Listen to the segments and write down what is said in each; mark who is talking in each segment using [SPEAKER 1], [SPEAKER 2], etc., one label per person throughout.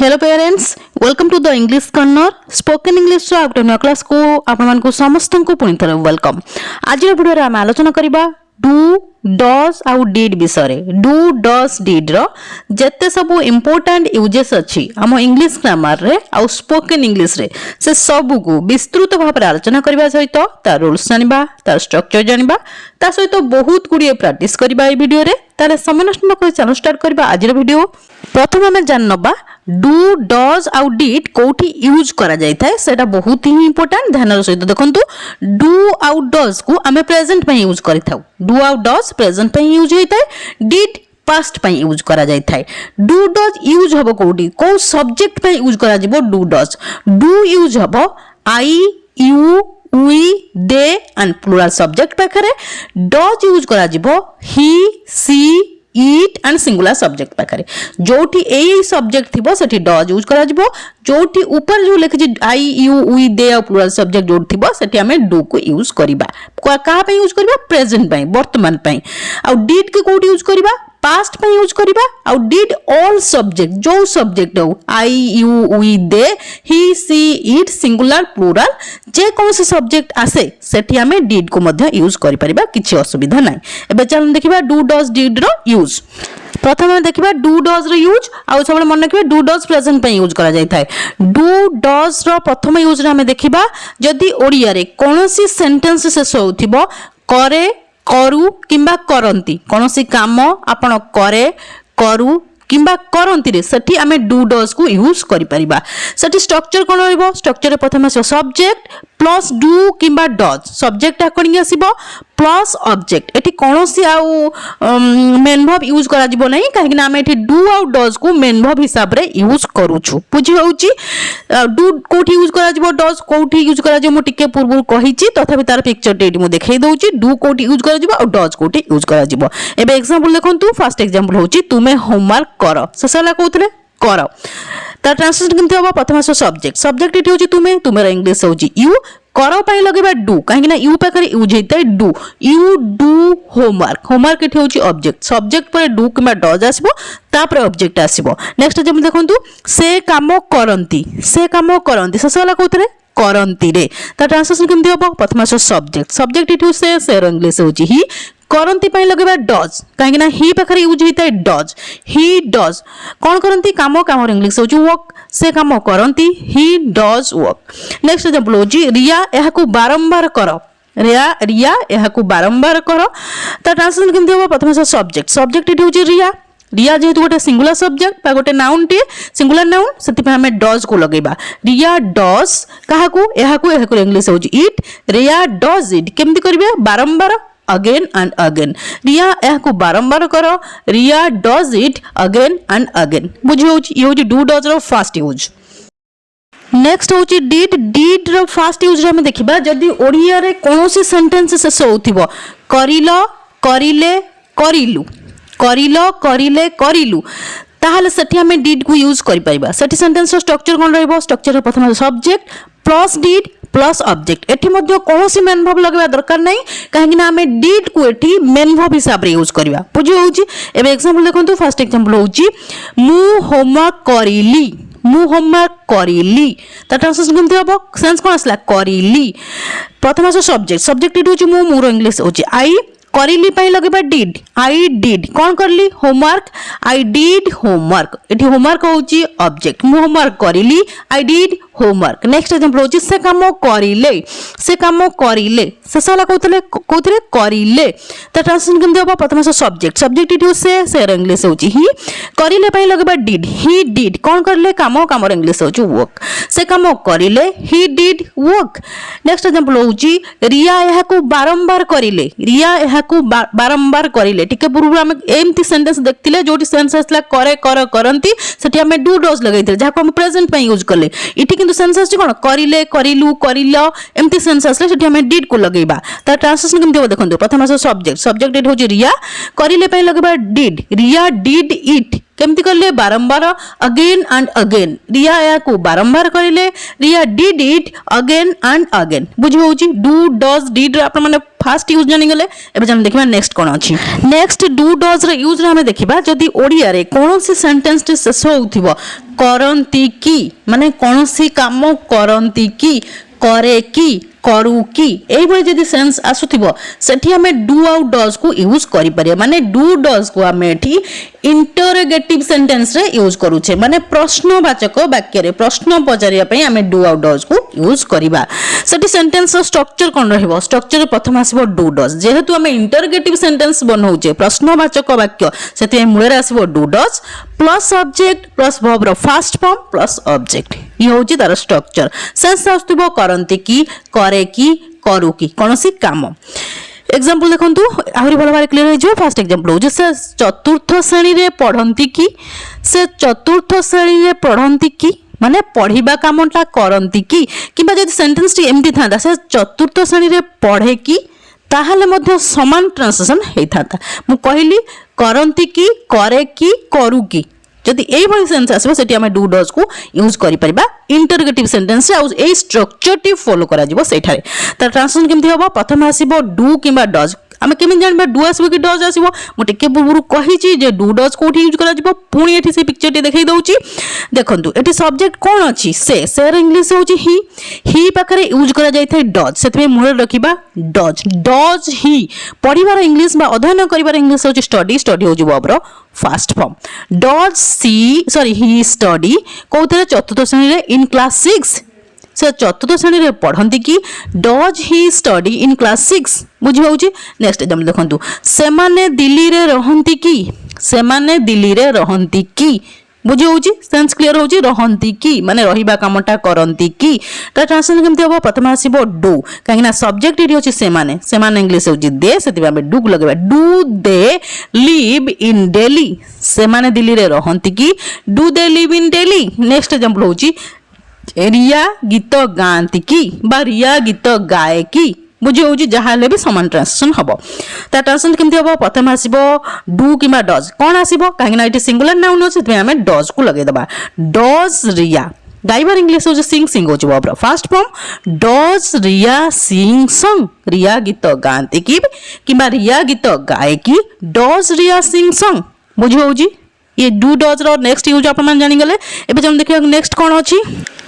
[SPEAKER 1] Hello parents, welcome to the English corner spoken English रो class को आपण को समस्त को पुणी थरे वेलकम। आज वीडियो रे हम आलोचना करिबा डू डज आउ डिड विषय। डू डज डिड रो जत्ते सब इंपोर्टेंट यूजेस अछि हम इंग्लिश ग्रामर रे आउ स्पोकन इंग्लिश रे से सब को विस्तृत भाव में आलोचना करबा सहित तार रूल्स जानिबा, तार स्ट्रक्चर जानिबा, ता सहित बहुत गुडी प्रैक्टिस करबा ए वीडियो रे। ताले समय नष्ट न करि चैनल स्टार्ट करबा आज वीडियो। प्रथम हमें जान नबा डू डज आउ डिड कोठी यूज करा जाय थाए, सेटा बहुत ही इंपोर्टेंट। ध्यान सहित देखंतु डू आउ डज को हमें प्रेजेंट में यूज करि थाउ। डू आउ डज प्रेजेंट में यूज होय थाए, डिड पास्ट पे यूज करा जाय थाए। डू डज यूज हबो कोठी को सब्जेक्ट पे यूज करा जिवो डू डज। डू यूज हबो I you we they and plural subject पाखरे। डज यूज करा जिवो he she it and singular subject पाखरे। जोठी ए सब्जेक्ट थिबो सेठी डज यूज करा जिवो। जोठी ऊपर जो लिखि आई यू वी दे और प्लुरल सब्जेक्ट जो थिबो सेठी हमें डू को यूज करिबा। कहा पे यूज करिबा? प्रेजेंट पे, वर्तमान पे। आ डिड के कोठी यूज करिबा? पास्ट पे यूज करिबा। आ डिड ऑल सब्जेक्ट जो सब्जेक्ट हो I you we they he she it singular plural जे कौन से सब्जेक्ट आसे सेठी हमें डिड को मध्य यूज करि परिबा, किछि असुविधा नै। एबे चल देखिबा डू डज डिड रो यूज। प्रथम देखिबा डू डज रो यूज आ सबले मन रखिबा डू डज प्रेजेंट पे यूज करा जाय थाए। डू डज रो प्रथम यूज रे हमें देखिबा जदी ओडिया रे कोनोसी सेंटेंस शेष होथिबो करे, करू किंबा करंती, कोनोसी काम आपण करे, करू किंबा करंती रे सेठी हमें डू डज को यूज करि परिबा। सेठी स्ट्रक्चर कोन रहइबो? स्ट्रक्चर रे प्रथम आसो सब्जेक्ट प्लस डू किंबा डज। सब्जेक्ट आकणी आसीबो प्लस ऑब्जेक्ट। एठी कोनोसी आउ मेन वर्ब यूज करा जिवो नै, काहे ना हम एठी डू आउ डज को मेन वर्ब हिसाब रे यूज करूछु। बुझी होउची डू कोठी यूज करा जिवो, डज कोठी यूज करा जिवो, मु टिके पूर्व कहिची तथापि तार पिक्चर टे एठी मु देखाई दउची। डू कोठी यूज करा जिवो और डज कोठी यूज करा जिवो। एबे एग्जांपल देखंतु। फर्स्ट एग्जांपल होउची तुमे होमवर्क करो। ससला कहउतले करो। तार ट्रांसलेशन केमथि होबो? प्रथम आसो सब्जेक्ट। सब्जेक्ट एठी होउची तुमे, तुमेर इंग्लिश होउची यू। करो पाई लगेबा डू, काहे ना यू पाखरे यूज हेतै do. You do homework. Homework एठी होउची ऑब्जेक्ट। सब्जेक्ट पर डू किबा डज आसीबो, तापर ऑब्जेक्ट आसीबो। नेक्स्ट एग्जांपल देखंतु से काम करंती। से काम करंती ससला कहउतले करंती रे। ता ट्रांसलेशन केमथि होबो? प्रथम आसो सब्जेक्ट। सब्जेक्ट एठी से इंग्लिश होउची ही। करंती पाई लगेबा डज, काहे ना ही पाखरे यूज हेतै डज। ही डज कोन करंती? काम, कामर इंग्लिश होउची वर्क। से काम करंती, he does work. Next example होउची रिया एहाकू बारंबार करो। रिया एहाकू बारंबार करो। ता ट्रांसलेशन केमथि होबो? प्रथम आसो सब्जेक्ट। सब्जेक्ट एठी होउची रिया। रिया जेहेतु गोटे सिंगुलर सब्जेक्ट बा गोटे नाउन टी सिंगुलर नाउन सेति पे हमें डज को लगेबा। रिया डज काहाकू? एहाकू इंग्लिश होउची इट। रिया डज इट केमथि करबे? बारंबार, अगेन एंड अगेन। रिया एहाकू बारंबार करो। Riya does it again and again. बुझी होउची ये होउची डू डज रो फर्स्ट यूज। नेक्स्ट होउची डिड। डिड रो फर्स्ट यूज रे हम देखिबा जदी ओडिया रे कोनोसी सेंटेंस शेष होथिबो करिलो, करिले, करिलु, करिलो, करिले, करिलु, ताहले सेठी हमें डिड को यूज करि पाइबा। सेठी सेंटेंस रो स्ट्रक्चर कोन रहइबो? स्ट्रक्चर रे प्रथम subject plus did plus object. एठी मध्ये कोनोसी मेन वर्ब लगेबा दरकार नै, काहे कि ना हमें डिड को एठी मेन वर्ब हिसाब रे यूज करबा। बुझी होउची। एबे एग्जांपल देखंतु। फर्स्ट एग्जांपल होउची मु होमवर्क करिली। मु होमवर्क करिली। ता ट्रांसलेशन केमथि होबो? सेंस कोन आसला? करिली। प्रथम आसो सब्जेक्ट। सब्जेक्ट एठी होउची मु, मोर इंग्लिश होउची आई। करिली पाई लगेबा डिड। आई डिड कोन करली? होमवर्क। I did homework. एठी होमवर्क होउची ऑब्जेक्ट। मु होमवर्क करिली, I did homework. Next example होउची से काम करिले। से काम करिले ससला कहउतले करिले। ता ट्रांसलेशन केमथि होबो? प्रथम आसो सब्जेक्ट। सब्जेक्ट एठी से इंग्लिश होउची ही। करिले पाई लगेबा डिड। ही डिड कोन करले? काम, कामर इंग्लिश होउची वर्क। से काम करिले, he did work. Next example होउची रिया एहाकू बारंबार करिले। रिया एहाकू बारंबार करिले। टिके पूर्व हम एमती सेंटेंस देखथिले जोटी सेंस आसला करे, कर, करंती, सेठी हमें डू डज लगाइथिले जाको हम प्रेजेंट पे यूज करले। इठी किंतु सेंस आछि कोन? करिले, करिलु, करिलो एमती सेंस आसले सेठी हमें डिड को लगेबा। ता ट्रांसलेशन केमथि हो देखंतु। प्रथम आसो सब्जेक्ट। सब्जेक्ट एठी होची रिया। करिले पे लगेबा डिड। रिया डिड इट केमती करले बारंबार अगेन एंड अगेन रिया या को बारंबार करिले Riya did it again and again बुझी होउची डू डज डिड आपण माने फास्ट यूज जानि गले एबे हम देखिबा नेक्स्ट कोन अछि नेक्स्ट डू डज रे यूज रे हम देखिबा जदी ओडिया रे कोनोसी सेंटेंस टे शेष होउथिबो करंती की माने कोनोसी काम करंती की करे की करू की एई भली जदी सेंस आसुथिबो सेठी हमें डू आउ डज को यूज करि परिया माने डू डज को हमें एठी इंटरोगेटिव सेंटेंस रे यूज करूछे माने प्रश्नवाचक वाक्य रे प्रश्न पचारिया पई हमें डू आउ डज को यूज करिबा सेठी सेंटेंस रो स्ट्रक्चर कोन रहइबो स्ट्रक्चर प्रथम आसीबो डू डज जेहेतु हमें इंटरोगेटिव सेंटेंस बनौचे प्रश्नवाचक वाक्य सेति मूल रे आसीबो do does plus subject plus verb रो फास्ट फॉर्म प्लस ऑब्जेक्ट ये होची तार स्ट्रक्चर सेंस आस्तुबो करंती की करे की करू की कोनोसी काम एग्जांपल देखंतु आहुरी भलो भारे क्लियर हो फर्स्ट एग्जांपल हो से चतुर्थ श्रेणी रे पढ़ंती की से चतुर्थ श्रेणी रे पढ़ंती की माने पढ़िबा कामटा करंती की किबा जदि सेंटेंस टी एमती थांदा से चतुर्थ श्रेणी रे पढ़े की ताहले मध्य समान ट्रांसलेशन हेइथाता मु कहिली करंती की करे की करू की जदि एई भली सेंस आसीबो सेठी हम डू डज को यूज करि परिबा इंटरोगेटिव सेंटेंस रे ए स्ट्रक्चर टी फॉलो करा जिवो सेठारे त ट्रांसलेशन केमथि होबो प्रथम आसीबो डू किबा डज आमे केमि जानबा डू आसीबो कि डज आसीबो मु टिके पूर्व कहिची जे डू डज कोठी यूज करा जिवो पुणी एठी से पिक्चर टी देखाई दउची देखंतु एठी सब्जेक्ट कोन अछि से इंग्लिश होची ही पाखरे यूज करा जाय थाय डज सेतमे मूल रखिबा डज डज ही पढिबार इंग्लिश बा अध्ययन करिबार इंग्लिश होची स्टडी स्टडी होची verb first form does he study कोथरे चतुर्थ श्रेणी रे इन क्लास 6 से चतुर्थ श्रेणी रे पढ़ंती की does he study in class 6 बुझी होउची नेक्स्ट एग्जांपल देखंतु सेमाने दिल्ली रे रहंती की सेमाने दिल्ली रे रहंती की बुझी होउची सेंस क्लियर होउची रहंती की माने रहिबा कामटा करंती की त ट्रांसलेशन केमति होबो प्रथम आसीबो डू काहेना सब्जेक्ट इडी होची सेमाने इंग्लिश होची दे सेतिबा हम डू लगेबा do they live in Delhi सेमाने दिल्ली रे रहंती की do they live in Delhi next example होची रिया गीत गांती की बा रिया गीत गाए की बुझी होची जहा ले भी समान ट्रांसलेशन हबो ता ट्रांसलेशन केमति हबो प्रथम आसीबो डू किबा डज कोन आसीबो काहेना इटी सिंगुलर नाउन होची तमे हमें डज को लगे दबा डज रिया गाइबार इंग्लिश होची सिंग होची verb first form does Riya sing song Riya गीत गांती की किबा रिया गीत गाए की डज रिया सिंग सॉन्ग बुझी होची ये डू डज रो नेक्स्ट यूज अपन मान जानि गले एबे हम देखियो नेक्स्ट कोन अछि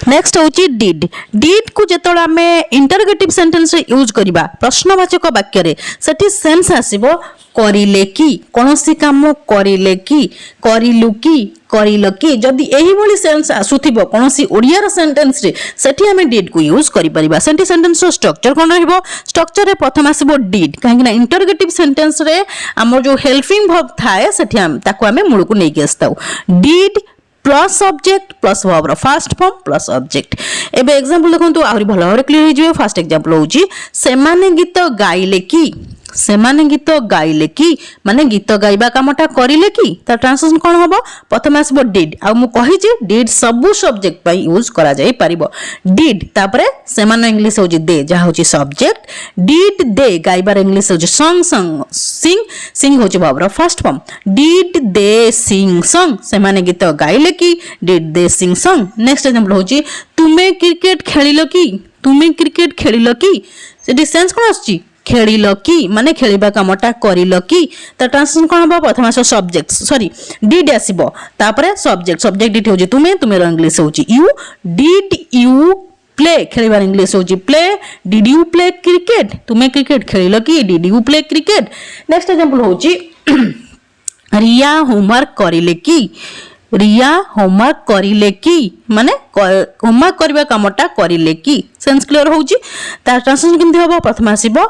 [SPEAKER 1] नेक्स्ट होची डिड डिड को जेतोला हमें इंटरोगेटिव सेंटेंस रे यूज करिबा प्रश्नवाचक वाक्य रे सेठी सेंस आसीबो करिले की कोनोसी काम करिले की करिलु की करिल की जदी एही भली सेंस आसुथिबो कोनोसी ओडिया रो सेंटेंस रे सेठी हमें डिड को यूज करि परिबा सेठी सेंटेंस रो स्ट्रक्चर कोन रहइबो स्ट्रक्चर रे प्रथम आसीबो डिड काहेकि ना इंटरोगेटिव सेंटेंस रे हमर जो हेल्पिंग वर्ब थाए सेठी हम ताको हमें मूल को नै के आस्ताउ did plus subject plus verb रो फास्ट फॉर्म प्लस ऑब्जेक्ट एबे एग्जांपल देखंतु आहुरी भलो भाबरे क्लियर हो जिवे फर्स्ट एग्जांपल होची सेमाने गीत गाइले की सेमाने गीत गाइले की माने गीत गाइबा कामटा करिले की ता ट्रांसलेशन कोन हबो प्रथम आसीबो डिड आ मु कहि जे डिड सबु सब्जेक्ट पई यूज करा जाय परिबो डिड तापरे सेमाने इंग्लिश होची दे जा होची सब्जेक्ट डिड दे गाइबार इंग्लिश होची सॉन्ग सिंग होची वर्ब रो first form did they sing song सेमाने गीत गाइले की did they sing song next example होची तुमे क्रिकेट खेलिलो की तुमे क्रिकेट खेलिलो की सेठी सेंस कोन आछी खेलिल की माने खेलिबा कामटा करिल की त ट्रांसलेशन कोन हबो प्रथम आसो सब्जेक्ट डिड आसीबो तापरे सब्जेक्ट इट होची तुमे रो इंग्लिश होची यू डिड यू प्ले खेलिबार इंग्लिश होची play did you play cricket तुमे क्रिकेट खेलिल की did you play cricket next example होची रिया होमवर्क करिले की रिया होमवर्क करिले की माने होमवर्क करबा कामटा करिले की सेंस क्लियर होची ता ट्रांसलेशन केमथि होबो प्रथम आसीबो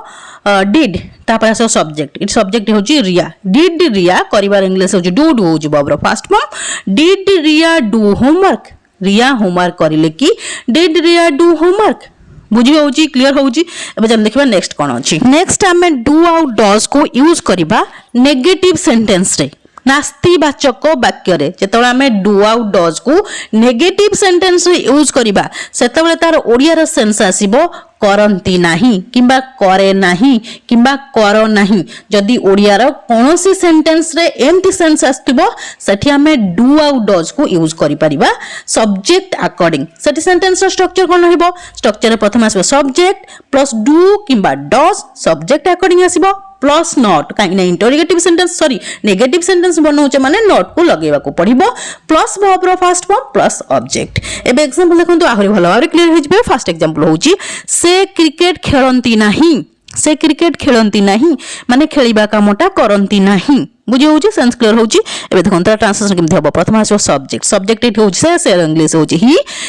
[SPEAKER 1] डिड तापर आसो सब्जेक्ट इट सब्जेक्ट होची रिया डिड रिया करिबार इंग्लिश होची डू होची वर्ब फास्ट फॉर्म डिड रिया डू होमवर्क रिया होमवर्क करिले की डिड रिया डू होमवर्क बुझी होची क्लियर होची एबे हम देखबा नेक्स्ट कोन अछि नेक्स्ट हमें डू आउ डज को यूज करबा नेगेटिव सेंटेंस रे नास्तिवाचक वाक्य रे जेतेबेले आमे डू आउ डज को नेगेटिव सेंटेंस रे यूज करिबा सेतेबेले तार ओडिया रो सेंस आसीबो करंती नाही किंबा करे नाही किंबा कर नाही जदि ओडिया रो कोनोसी सेंटेंस रे एम्प्टी सेंस आस्तबो सेठी आमे डू आउ डज को यूज करि परिबा सब्जेक्ट अकॉर्डिंग सेठी सेंटेंस रो स्ट्रक्चर कोन रहइबो स्ट्रक्चर रे प्रथम आसीबो सब्जेक्ट प्लस डू किंबा डज सब्जेक्ट अकॉर्डिंग आसीबो प्लस नॉट कहीं interrogative sentence sorry negative sentence बनाउचे माने नॉट को लगेबा को पड़िबो प्लस वर्ब रो फर्स्ट फॉर्म प्लस ऑब्जेक्ट एबे एग्जांपल देखंतु आहुरी भलो भाबरे क्लियर हो जिबे फर्स्ट एग्जांपल होउची से क्रिकेट खेलंती नाही से क्रिकेट खेलंती नाही माने खेलिबा कामटा करंती नाही बुझी होउची सेंस क्लियर होउची एबे देखंतु ट्रांसलेशन केमथि हबो प्रथम आसो सब्जेक्ट सब्जेक्ट एठी होउची से इंग्लिश होउची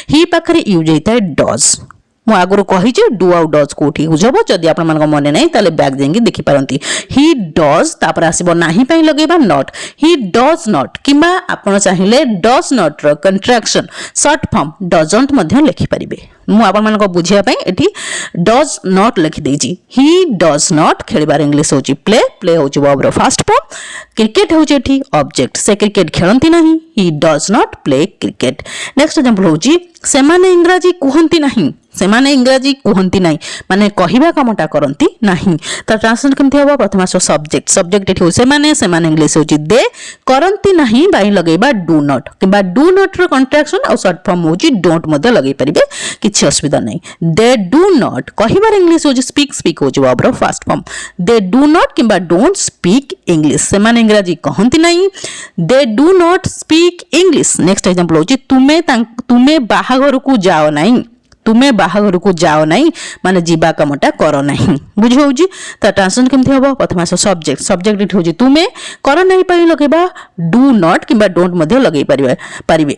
[SPEAKER 1] ही पाखरे यूज हेता डज मु आगुरु कहि जे डू आउ डज कोठी यूज हबो जदि आपन मन को मने नै ताले बैक जेंगी देखि पारंती ही डज तापर आसीबो नाही पई लगेबा नॉट ही डज नॉट किबा आपन चाहिले डज नॉट रो कंट्रैक्शन शॉर्ट फॉर्म डजंट मध्ये लिखि परिबे मु आपन मन को बुझिया पई एठी डज नॉट लिखि देजी ही डज नॉट खेलिबार इंग्लिश होची प्ले प्ले होची वर्ब रो फर्स्ट फॉर्म क्रिकेट होची एठी ऑब्जेक्ट से क्रिकेट खेलंती नाही ही does not play cricket next example होची सेमाने इंग्रजी कुहंती नाही सेमाने इंग्रजी कुहंती नाही माने कहिबा कामटा करंती नाही त ट्रांसलेशन केमथि हबो प्रथम आसो सब्जेक्ट सब्जेक्ट एठी सेमाने सेमाने इंग्लिश होची दे करंती नाही बाई लगेबा डू नॉट किबा डू नॉट रो कंट्रैक्शन और शॉर्ट फॉर्म होची डोंट मध्ये लगेई परिबे किछि असुविधा नाही दे डू नॉट कहिबार इंग्लिश होची स्पीक स्पीक होची वर्ब रो first form they do not किबा डोंट स्पीक इंग्लिश सेमाने इंग्रजी कहंती नाही they do not speak English next example होची तुमे बाहाघर को जाओ नाही तुमे बाहाघर को जाओ नहीं माने जीवा कामटा करो नहीं बुझी होउची त ट्रांसलेशन केमथि हबो प्रथम आसो सब्जेक्ट सब्जेक्ट इट होउची तुमे करो नहीं पई लगेबा डू नॉट किबा डोंट मध्ये लगेई परिबे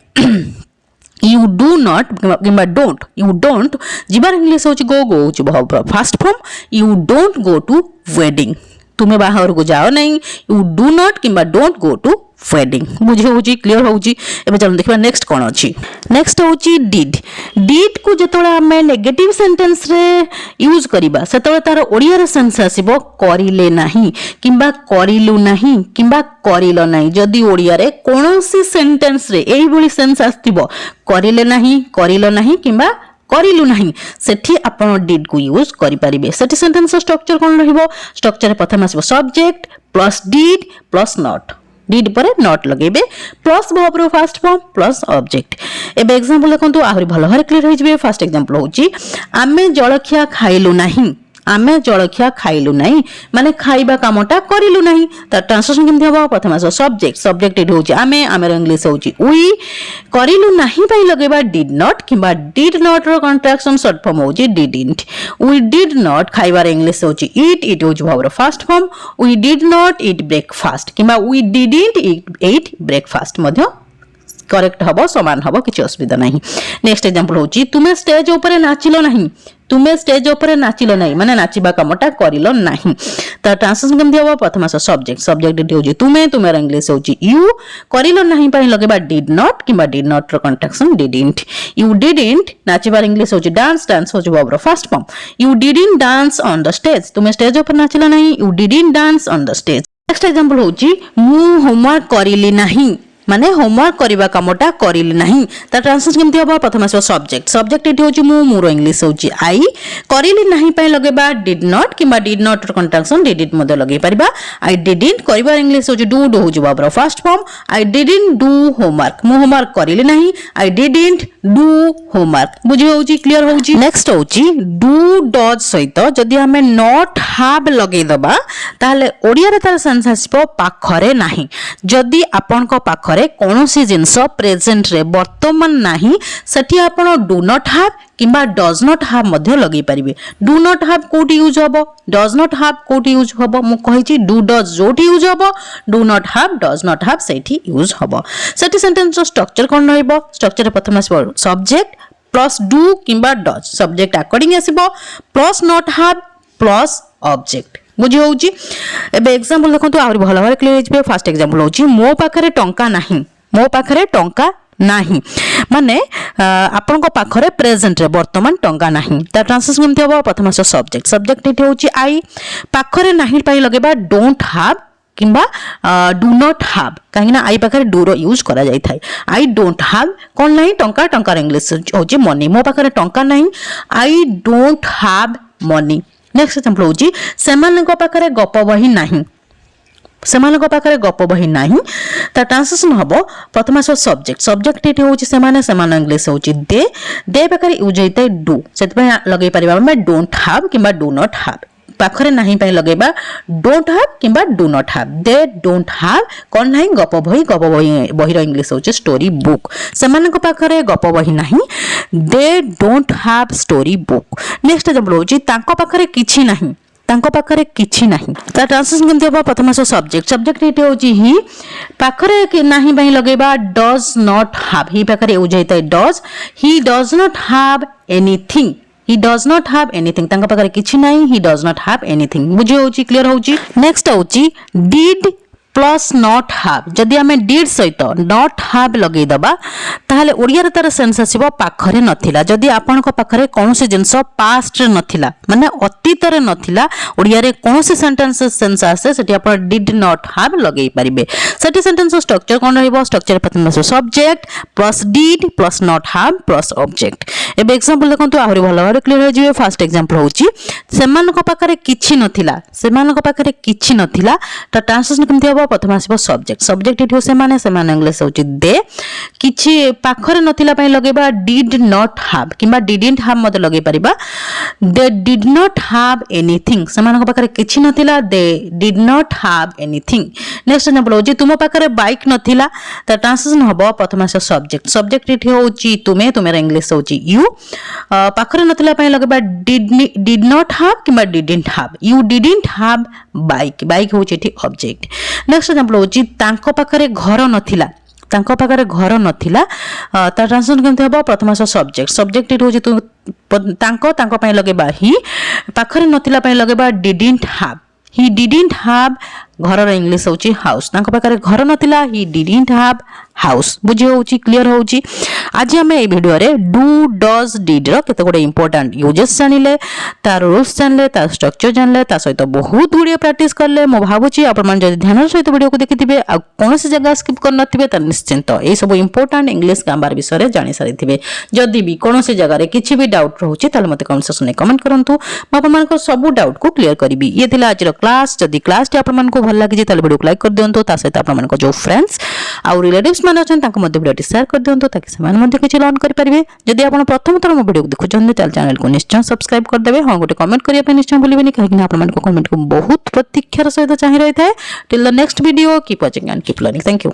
[SPEAKER 1] you do not किबा don't you don't जीवार इंग्लिश होउची गो गो होउची first form you don't go to wedding तुमे बाहाघर को जाओ नहीं you do not किबा don't go to वेडिंग बुझी होउची क्लियर होउची एबे चलो देखबा नेक्स्ट कोन अछि नेक्स्ट होउची डिड को जेतोला हमें नेगेटिव सेंटेंस रे यूज करिबा सेतोला तार ओडिया रे सेंस आसीबो करिले नाही किबा करिलु नाही किबा करिलो नाही जदी ओडिया रे कोनोसी सेंटेंस रे एई बोली सेंस आस्तिबो करिले नाही करिलो नाही किबा करिलु नाही सेठी आपण डिड को यूज करि परिबे सेठी सेंटेंस स्ट्रक्चर कोन रहिबो स्ट्रक्चर प्रथम आसीबो subject plus did plus not did पर नॉट लगेबे प्लस वर्ब रो फर्स्ट फॉर्म प्लस ऑब्जेक्ट एबे एग्जांपल देखंतु आहुरी भलो भारे क्लियर हो जिवे फर्स्ट एग्जांपल होची आमे जळखिया खाइलु नाही आमे जळखिया खाइलु नाही माने खाइबा कामटा करिलु नाही त ट्रांसलेशन केमथि हबो प्रथम आसो सब्जेक्ट सब्जेक्ट एठी होची आमे आमेर इंग्लिश होची वी करिलु नाही पई लगेबा डिड नॉट किबा डिड नॉट रो कंट्रैक्शन शॉर्ट फॉर्म होची डिडंट वी डिड नॉट खाइबार इंग्लिश होची इट होची वर्ब रो first form we did not eat breakfast किबा वी डिडंट ईट ब्रेकफास्ट मध्ये करेक्ट हबो समान हबो किछि असुविधा नाही नेक्स्ट एग्जांपल होची तुमे स्टेज ऊपर नाचिलो नाही तुमे स्टेज ऊपर नाचिलो नाही माने नाचिबा कामटा करिलो नाही त ट्रांसलेशन केमथि हबो प्रथम आसो सब्जेक्ट सब्जेक्ट एठी होची तुमे तुमेर इंग्लिश होची यू करिलो नाही पई लगेबा डिड नॉट किबा डिड नॉट रो कंट्रैक्शन डिडंट यू डिडंट नाचिबार इंग्लिश होची डांस डांस होची वर्ब रो first form you didn't dance on the stage तुमे स्टेज ऊपर नाचिलो नाही you didn't dance on the stage next example होची मु होमवर्क करिली नाही माने होमवर्क करिबा कामटा करिले नाही त ट्रांसलेशन केमथि हबो प्रथम आसो सब्जेक्ट सब्जेक्ट एठी होची मोर इंग्लिश होची आई करिले नाही पई लगेबा डिड नॉट किबा डिड नॉट रो कंट्रैक्शन डिड इट मध्ये लगेई परिबा आई डिडंट करिबा इंग्लिश होची डू डू होची वर्ब रो first form I didn't do homework मु होमवर्क करिले नाही आई डिडंट डू होमवर्क बुझी होची क्लियर होची नेक्स्ट होची डू डज सहित जदी हमें नॉट हैव लगेई दबा ताले ओडिया रे तार सेंस आसीबो पाखरे नाही जदी आपन को पाखरे कोनोसी जिंस प्रेजेंट रे वर्तमान नाही सेठी आपण डू नॉट हैव किबा डज नॉट हैव मध्ये लगेई परिबे डू नॉट हैव कोटी यूज हबो डज नॉट हैव कोटी यूज हबो मु कहिची डू डज जोटी यूज हबो do not have does not have सेठी यूज हबो सेठी सेंटेंस स्ट्रक्चर कोन रहइबो स्ट्रक्चर प्रथम आसीबो सब्जेक्ट प्लस डू किबा डज सब्जेक्ट अकॉर्डिंग आसीबो plus not have plus object बुझी होउची एबे एग्जांपल देखंतु आहुरी भलो भारे क्लियर हिजबे फर्स्ट एग्जांपल होउची मो पाखरे टंका नाही मो पाखरे टंका नाही माने आपन को पाखरे प्रेजेंट रे वर्तमान टंका नाही त ट्रांसलेशन केमथि हबो प्रथम सब्जेक्ट सब्जेक्ट एठी होउची आई पाखरे नाही पई लगेबा डोंट हैव किंबा डू नॉट हैव कहीं ना आई पाखे डू रो यूज करा जाई थाए आई डोंट हैव कौन नहीं टंका टंकार इंग्लिश होची मनी मो पाखे टंका नहीं I don't have money next example होची सेमानक पाखे गप बही नहीं सेमानक पाखे गप बही नहीं ता ट्रांसलेशन हबो प्रथम आसो सब्जेक्ट सब्जेक्ट एठी होची सेमाने सेमान इंग्लिश होची दे पाखे यूज होइते डू सेत पे लगै परिबा हम डोंट हैव किंबा डू नॉट हैव पाखरे नहीं पे लगेबा डोंट हैव किंबा do not have they don't have कौन नहीं गप बही रो इंग्लिश होची स्टोरी बुक सेमानक पाखरे गप बही नहीं they don't have story book next example होची तांको पाखरे किछि नहीं तांको पाखरे किछि नहीं ता ट्रांसलेशन केमते होबा प्रथम आसो सब्जेक्ट सब्जेक्ट एठी होची ही पाखरे कि नहीं बही लगेबा डज नॉट हैव ही पाखरे यूज होइते does he does not have anything he does not have anything तांका पाखरे किछि नहीं he does not have anything बुझे होची क्लियर होची नेक्स्ट होची did प्लस नॉट हैव जदि आमे डिड सहित नॉट हैव लगै दबा ताहले ओडिया रे तार सेंस आसीबो पाखरे नथिला जदि आपन को पाखरे कोनोसी जिंस पास्ट रे नथिला माने अतीत रे नथिला ओडिया रे कोनोसी सेंटेंस सेंस आसे सेठी आपन डिड नॉट हैव लगै परिबे सेठी सेंटेंस स्ट्रक्चर कोन रहइबो स्ट्रक्चर प्रथम subject plus did plus not have plus object एबे एग्जांपल देखंतु आहुरी भलो भाबे क्लियर हो जिवे फर्स्ट एग्जांपल होची सेमान को पाखरे किछि नथिला सेमान को पाखरे किछि नथिला त ट्रांसलेशन केमथि होबो प्रथम आसीबो सब्जेक्ट सब्जेक्ट इठो सेमान इंग्लिश होची दे किछि पाखरे नथिला पय लगेबा डिड नॉट हैव किबा डिडंट हैव मते लगै परिबा they did not have anything सेमान को पाखरे किछि नथिला they did not have anything next example होची तुम पाखरे बाइक नथिला त ट्रांसलेशन होबो प्रथम आसीबो सब्जेक्ट सब्जेक्ट इठो होची तुमे तुमेरा इंग्लिश होची यू पाखरे नथिला पय लगेबा डिड नॉट हैव किबा didn't have you didn't have bike होची एठी ऑब्जेक्ट नेक्स्ट एग्जांपल होची तांको पाखरे घर नथिला तांको पाखरे घर नथिला ता ट्रांसलेशन केमते हबो प्रथम आसो सब्जेक्ट सब्जेक्ट इट होची तु तांको पय लगेबा ही पाखरे नथिला पय लगेबा didn't have he didn't have घर इंग्लिश होची हाउस तांको पाखरे घर नथिला ही डिडंट हैव हाउस बुझे होची क्लियर होची आज हम ए वीडियो रे डू डज डिड रो केते गोटे इंपोर्टेंट यूजेस जानिले तार रूल्स जानले तार स्ट्रक्चर जानले ता सहित बहुत गुडी प्रैक्टिस करले मो भाबुची आपण मन जदि ध्यान सहित वीडियो को देखिथिबे आ कोनोसी जगह स्किप कर नथिबे त निश्चित ए सब इंपोर्टेंट इंग्लिश ग्रामर विषय रे जानि सारिथिबे जदि भी कोनोसी जगह रे किछि भी डाउट रहउची ताले मते कमेंट सेक्शन में कमेंट करंतु म आपण मन को सब डाउट को क्लियर करबी ये थिला आज रो क्लास जदि क्लास टी आपण मन को भल लागी जे ताले वीडियो को लाइक कर दियंतो ता सहित आपण मन को जो फ्रेंड्स आ रिलेटिव्स मान अछन ताको मध्ये वीडियो शेयर कर दियंतो ताकि समान मध्ये किछि लर्न कर परिबे जदि आपण प्रथम थर मो वीडियो को देखुछन त चैनल को निश्चय सब्सक्राइब कर देबे हां गोटे कमेंट करिया पे निश्चय भूलिबेनी काहे आपण मन को कमेंट को बहुत प्रतीक्षार सहित चाहि रही थाए till the next video keep watching and keep learning thank you.